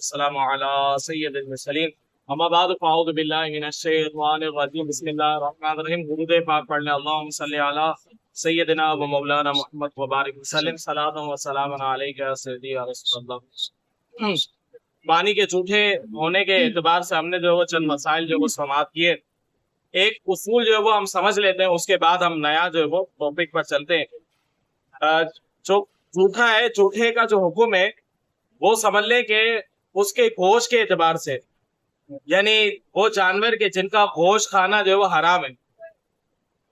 السلام على سید المرسلین اما بعد فاعوذ باللہ من الشیطان الرجیم بسم اللہ الرحمن الرحیم درود پاک پڑھ لیں اللہم صلی علی سیدنا و مولانا محمد وبارک وسلم صلاۃ و سلام علیک یا سیدی یا رسول اللہ۔ پانی کے جھوٹے ہونے کے اعتبار سے ہم نے جو وہ چند مسائل جو وہ سماعت کیے، ایک اصول جو ہے وہ ہم سمجھ لیتے ہیں، اس کے بعد ہم نیا جو ہے وہ ٹاپک پر چلتے ہیں۔ جو جھوٹا ہے، جھوٹے کا جو حکم ہے وہ سمجھ لیں کہ اس کے گوشت کے اعتبار سے، یعنی وہ جانور کے جن کا گوشت کھانا جو ہے وہ حرام ہے،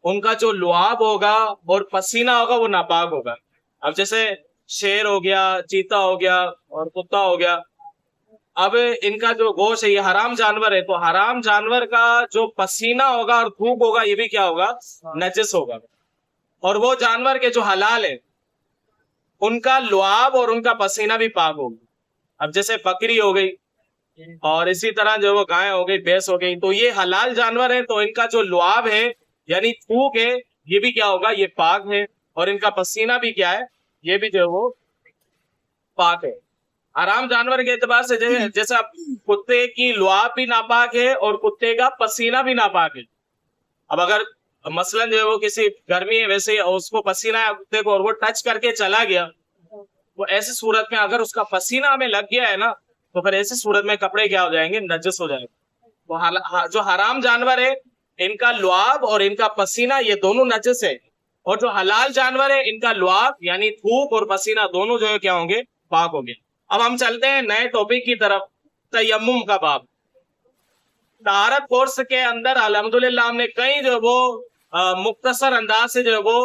ان کا جو لعاب ہوگا اور پسینہ ہوگا وہ ناپاک ہوگا۔ اب جیسے شیر ہو گیا، چیتا ہو گیا اور کتا ہو گیا، اب ان کا جو گوشت ہے یہ حرام جانور ہے، تو حرام جانور کا جو پسینہ ہوگا اور تھوک ہوگا یہ بھی کیا ہوگا؟ نجس ہوگا۔ اور وہ جانور کے جو حلال ہے ان کا لعاب اور ان کا پسینہ بھی پاک ہوگا۔ اب جیسے بکری ہو گئی اور اسی طرح جو وہ گائے ہو گئی، بھینس ہو گئی، تو یہ حلال جانور ہے، تو ان کا جو لعاب ہے یعنی تھوک ہے یہ بھی کیا ہوگا؟ یہ پاک ہے، اور ان کا پسینہ بھی کیا ہے؟ یہ بھی جو ہے وہ پاک ہے۔ حرام جانور کے اعتبار سے جیسے اب کتے کی لعاب بھی ناپاک ہے اور کتے کا پسینہ بھی ناپاک ہے۔ اب اگر مثلا جو ہے وہ کسی گرمی ہے ویسے اس کو پسینہ ہے کتے کو اور وہ ٹچ کر کے چلا گیا، وہ ایسی صورت میں اگر اس کا پسینہ ہمیں لگ گیا ہے نا، تو پھر ایسی صورت میں کپڑے کیا ہو جائیں گے؟ نجس ہو جائیں گے۔ وہ جو حرام جانور ہے ان کا لعاب اور ان کا پسینہ یہ دونوں نجس ہے، اور جو حلال جانور ہے ان کا لعاب یعنی تھوک اور پسینہ دونوں جو ہے کیا ہوں گے؟ پاک ہوں گے۔ اب ہم چلتے ہیں نئے ٹاپک کی طرف، تیمم کا باب۔ طہارت کورس کے اندر الحمدللہ ہم نے کئی جو وہ مختصر انداز سے جو وہ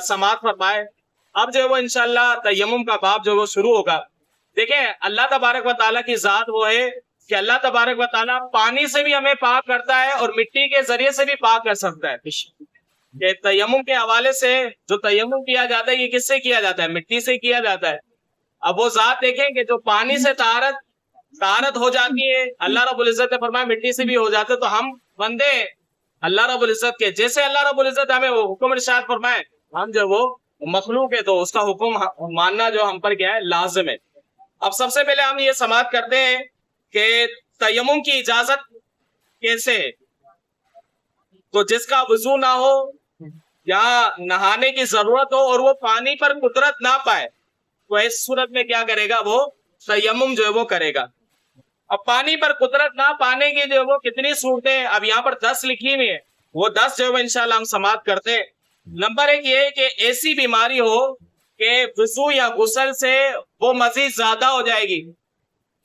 سماعت فرمائے۔ اب جو وہ انشاءاللہ تیمم کا باب جو وہ شروع ہوگا۔ دیکھیں اللہ تبارک و تعالیٰ کی ذات وہ ہے کہ اللہ تبارک و تعالیٰ پانی سے بھی ہمیں پاک کرتا ہے اور مٹی کے ذریعے سے بھی پاک کر سکتا ہے۔ کہ تیمم کے حوالے سے جو تیمم کیا جاتا ہے یہ کس سے کیا جاتا ہے؟ مٹی سے کیا جاتا ہے۔ اب وہ ذات دیکھیں کہ جو پانی سے طہارت ہو جاتی ہے، اللہ رب العزت نے فرمایا مٹی سے بھی ہو جاتے، تو ہم بندے اللہ رب العزت کے جیسے اللہ رب العزت ہمیں وہ حکم ارشاد فرمائے، ہم جو وہ مخلوق ہے تو اس کا حکم ماننا جو ہم پر کیا ہے؟ لازم ہے۔ اب سب سے پہلے ہم یہ سماعت کرتے ہیں کہ تیمم کی اجازت کیسے ہے؟ تو جس کا وضو نہ ہو یا نہانے کی ضرورت ہو اور وہ پانی پر قدرت نہ پائے، تو اس صورت میں کیا کرے گا؟ وہ تیمم جو ہے وہ کرے گا۔ اب پانی پر قدرت نہ پانے کی جو وہ کتنی صورتیں اب یہاں پر 10 لکھی ہوئی ہیں، وہ 10 جو ہے انشاءاللہ ہم سماعت کرتے ہیں۔ نمبر 1 یہ ہے کہ ایسی بیماری ہو کہ وضو یا غسل سے وہ مزید زیادہ ہو جائے گی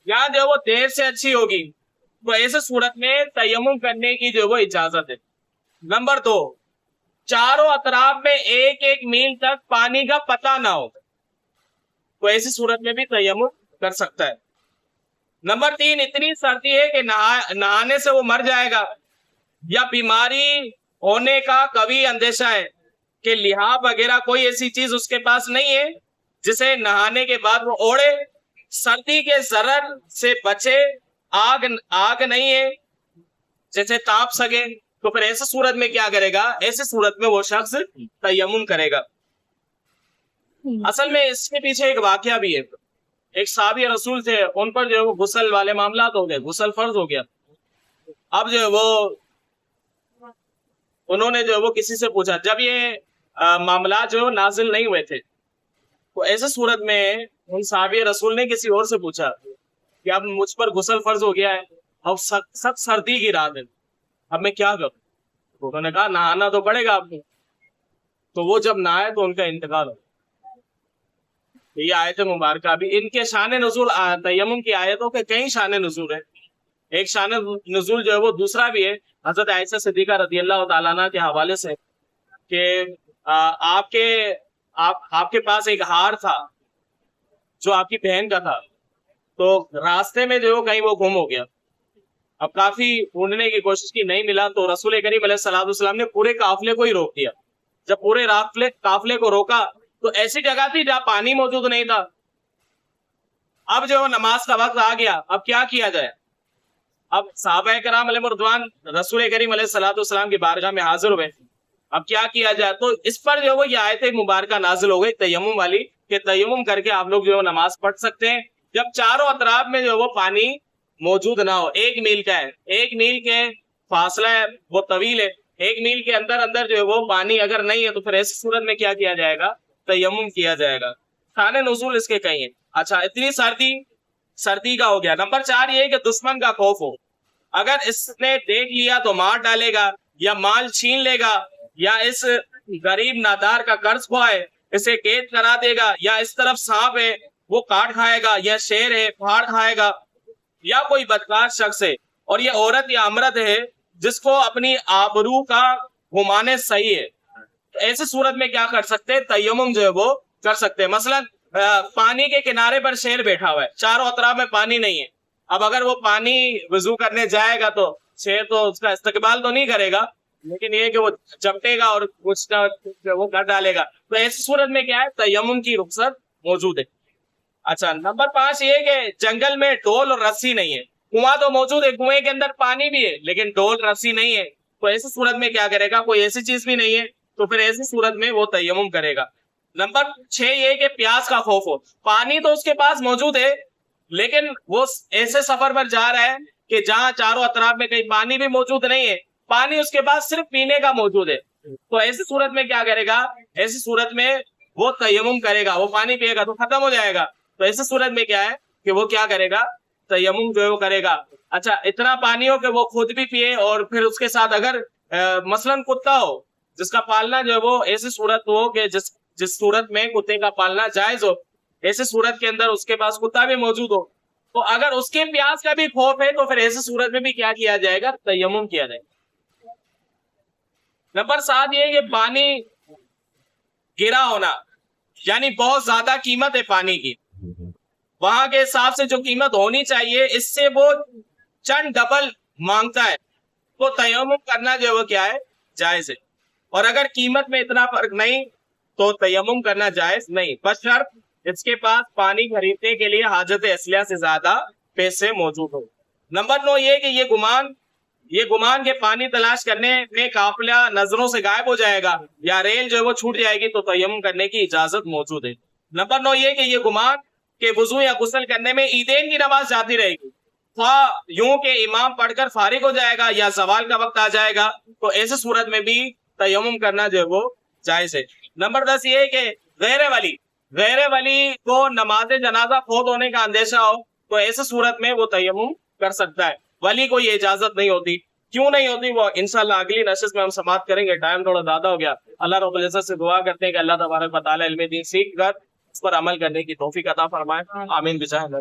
یا جو وہ دیر سے اچھی ہوگی، تو ایسے صورت میں تیمم کرنے کی جو وہ اجازت ہے۔ نمبر 2، چاروں اطراف میں 1-1 میل تک پانی کا پتہ نہ ہو، تو ایسی صورت میں بھی تیمم کر سکتا ہے۔ نمبر 3، اتنی سردی ہے کہ نہانے سے وہ مر جائے گا، یا بیماری ہونے کا قوی اندیشہ ہے کہ لحاف وغیرہ کوئی ایسی چیز اس کے پاس نہیں ہے جسے نہانے کے بعد وہ اوڑھے، سردی کے ضرر سے بچے، آگ نہیں ہے جیسے تاپ سکے، تو پھر ایسے صورت میں کیا کرے گا؟ ایسے صورت میں وہ شخص تیمم کرے گا۔ اصل میں اس کے پیچھے ایک واقعہ بھی ہے۔ ایک صحابی رسول تھے، ان پر جو غسل والے معاملات ہو گئے، غسل فرض ہو گیا۔ اب جو وہ انہوں نے جو وہ کسی سے پوچھا، جب یہ معاملات جو نازل نہیں ہوئے تھے، تو ایسے صورت میں ان صحابی رسول نے کسی اور سے پوچھا کہ اب مجھ پر غسل فرض ہو گیا ہے، اب سخت سردی کی رات ہے، اب میں کیا کروں؟ انہوں نے کہا نہانا تو پڑے گا آپ کو۔ تو وہ جب نہائے تو ان کا انتقال ہو۔ یہ آیت مبارکہ بھی ان کے شان نزول، تیمم کی آیتوں کے کئی شان نزول ہیں۔ ایک شان نزول جو ہے وہ دوسرا بھی ہے حضرت عائشہ صدیقہ رضی اللہ تعالیٰ عنہ کے حوالے سے، کہ آپ کے پاس ایک ہار تھا جو آپ کی بہن کا تھا، تو راستے میں جو کہیں وہ گم ہو گیا۔ اب کافی ڈھونڈنے کی کوشش کی، نہیں ملا، تو رسول کریم علیہ الصلوۃ والسلام نے پورے قافلے کو ہی روک دیا۔ جب پورے قافلے کو روکا تو ایسی جگہ تھی جہاں پانی موجود نہیں تھا۔ اب جو نماز کا وقت آ گیا، اب کیا کیا جائے؟ اب صحابہ کرام علیہ رضوان رسول کریم علیہ الصلوۃ والسلام کی بارگاہ میں حاضر ہوئے، اب کیا کیا جائے؟ تو اس پر جو وہ یہ آیت مبارکہ نازل ہو گئی تیمم والی، کہ تیمم کر کے آپ لوگ جو نماز پڑھ سکتے ہیں، جب چاروں اطراف میں جو ہے وہ پانی موجود نہ ہو، 1 میل کا ہے، 1 میل کے فاصلہ ہے وہ طویل ہے، 1 میل کے اندر اندر جو ہے وہ پانی اگر نہیں ہے تو پھر ایسی صورت میں کیا کیا جائے گا؟ تیمم کیا جائے گا۔ خانے نزول اس کے کئی ہیں۔ اچھا، اتنی سردی کا ہو گیا۔ نمبر 4 یہ ہے کہ دشمن کا خوف ہو، اگر اس نے دیکھ لیا تو مار ڈالے گا یا مال چھین لے گا یا اس غریب نادار کا قرض کھوائے اسے قید کرا دے گا یا اس طرف سانپ ہے وہ کاٹ کھائے گا یا شیر ہے پھاڑ کھائے گا یا کوئی بدکار شخص ہے اور یہ عورت یا امرد ہے جس کو اپنی آبرو کا گھمانے صحیح ہے، تو ایسی صورت میں کیا کر سکتے ہیں؟ تیمم جو ہے وہ کر سکتے ہیں۔ مثلا پانی کے کنارے پر شیر بیٹھا ہوا ہے، چاروں اطراف میں پانی نہیں ہے، اب اگر وہ پانی وضو کرنے جائے گا تو شیر تو اس کا استقبال تو نہیں کرے گا، لیکن یہ کہ وہ چپٹے گا اور کچھ نہ وہ کر ڈالے گا، تو ایسی صورت میں کیا ہے؟ تیمم کی رخصت موجود ہے۔ اچھا، نمبر 5 یہ کہ جنگل میں ڈول اور رسی نہیں ہے، کنواں تو موجود ہے، کنویں کے اندر پانی بھی ہے لیکن ڈول رسی نہیں ہے، تو ایسی صورت میں کیا کرے گا؟ کوئی ایسی چیز بھی نہیں ہے تو پھر ایسی صورت میں وہ تیمم کرے گا۔ نمبر 6 یہ کہ پیاس کا خوف ہو، پانی تو اس کے پاس موجود ہے لیکن وہ ایسے سفر پر جا رہا ہے کہ جہاں چاروں اطراف میں کہیں پانی بھی موجود نہیں ہے، پانی اس کے پاس صرف پینے کا موجود ہے، تو ایسی صورت میں کیا کرے گا؟ ایسی صورت میں وہ تیمم کرے گا، وہ پانی پیے گا تو ختم ہو جائے گا، تو ایسی صورت میں کیا ہے کہ وہ کیا کرے گا؟ تیمم جو ہے وہ کرے گا۔ اچھا، اتنا پانی ہو کہ وہ خود بھی پیے اور پھر اس کے ساتھ اگر مثلاً کتا ہو جس کا پالنا جو ہے وہ ایسی صورت ہو کہ جس صورت میں کتے کا پالنا جائز ہو، ایسی صورت کے اندر اس کے پاس کتا بھی موجود ہو، تو اگر اس کے پیاس کا بھی خوف ہے تو پھر ایسی صورت میں بھی کیا کیا جائے گا؟ تیمم کیا جائے گا۔ نمبر 7 یہ کہ پانی گرا ہونا، یعنی بہت زیادہ قیمت ہے پانی کی، وہاں کے حساب سے جو قیمت ہونی چاہیے اس سے وہ چند ڈبل مانگتا ہے، تو تیمم کرنا جو ہے وہ کیا ہے؟ جائز ہے، اور اگر قیمت میں اتنا فرق نہیں تو تیمم کرنا جائز نہیں، بشرط اس کے پاس پانی خریدنے کے لیے حاجت اصلیہ سے زیادہ پیسے موجود ہو۔ نمبر 9 یہ کہ یہ گمان کے پانی تلاش کرنے میں قافلہ نظروں سے غائب ہو جائے گا یا ریل جو ہے وہ چھوٹ جائے گی تو تیمم کرنے کی اجازت موجود ہے۔ نمبر 9 یہ کہ یہ گمان کہ وضو یا غسل کرنے میں عیدین کی نماز جاتی رہے گی، خواہ یوں کہ امام پڑھ کر فارغ ہو جائے گا یا زوال کا وقت آ جائے گا، تو ایسی صورت میں بھی تیمم کرنا جو ہے وہ جائز ہے۔ نمبر 10 یہ ہے کہ غیر ولی کو نماز جنازہ فوت ہونے کا اندیشہ ہو تو ایسی صورت میں وہ تیمم کر سکتا ہے، ولی کو یہ اجازت نہیں ہوتی۔ کیوں نہیں ہوتی وہ انشاءاللہ اگلی نشست میں ہم سماعت کریں گے، ٹائم تھوڑا زیادہ ہو گیا۔ اللہ رب العزت سے دعا کرتے ہیں کہ اللہ تبارک و تعالی علم دین سیکھ کر اس پر عمل کرنے کی توفیق عطا فرمائے، آمین بجاہ اللہ۔